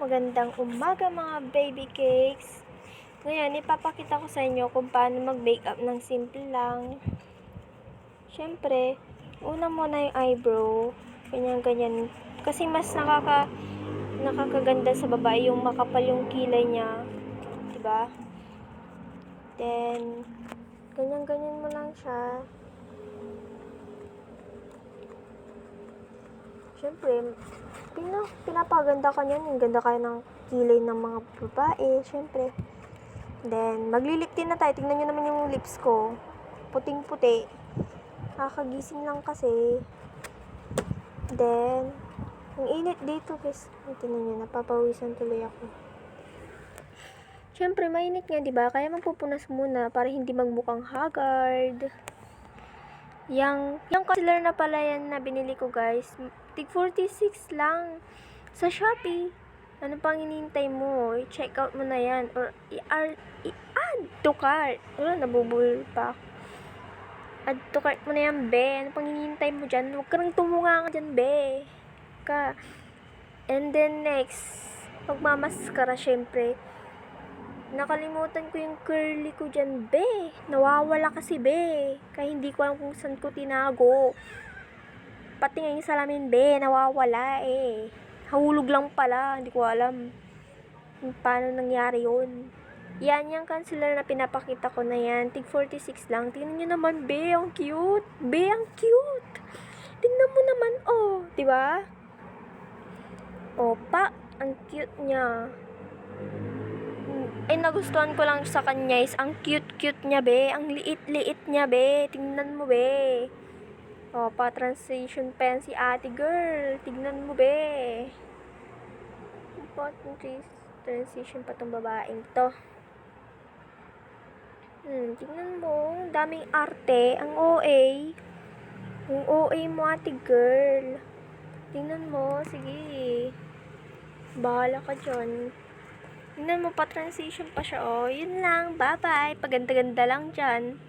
magandang umaga mga baby cakes. Ngayon, ipapakita ko sa inyo kung paano mag-makeup ng simple lang. Siyempre, una muna yung eyebrow. Ganyan-ganyan. Kasi mas nakakaganda sa babae yung makapal yung kilay niya. Diba? Then, ganyan-ganyan mo lang siya. Siyempre, pinapaganda ka niyan. Yung ganda kayo ng kilay ng mga babae. Siyempre. Then, maglilip tint na tayo. Tingnan nyo naman yung lips ko. Puting-puti. Kakagising lang kasi. Then, ang init dito guys. Tingnan nyo, napapawisan tuloy ako. Siyempre, mainit nga, diba? Kaya magpupunas muna para hindi magmukhang haggard. Yung concealer na pala yan na binili ko guys. Tig 46 lang. Sa Shopee. Ano pang hinihintay mo? I-check out mo na yan. Or i-add to cart. Nabubul pa ako. Add to cart mo na yan, be. Ano pang hinihintay mo dyan? Huwag ka nang tumunga ka dyan, be. And then next, magmamaskara syempre. Nakalimutan ko yung curly ko dyan, be. Nawawala kasi, be. Kaya hindi ko alam kung saan ko tinago. Pati nga yung salamin, be. Nawawala, eh. Hahulog lang pala. Hindi ko alam kung paano nangyari yun. Yan, yung concealer na pinapakita ko na yan. Tig 46 lang. Tingnan nyo naman, be. Ang cute. Be, ang cute. Tingnan mo naman, oh. Diba? Opa. Ang cute niya. Nagustuhan ko lang sa kanya is ang cute-cute niya, be. Ang liit-liit niya, be. Tingnan mo, be. O, pa-transition pen si ate girl. Tignan mo, be. Transition pa tong babaeng to. Tignan mo. Daming arte. Ang OA. Ang OA mo, ate girl. Tingnan mo. Sige. Bahala ka dyan. Tingnan mo pa, transition pa siya, oh. Yun lang, bye-bye. Paganda-ganda lang dyan.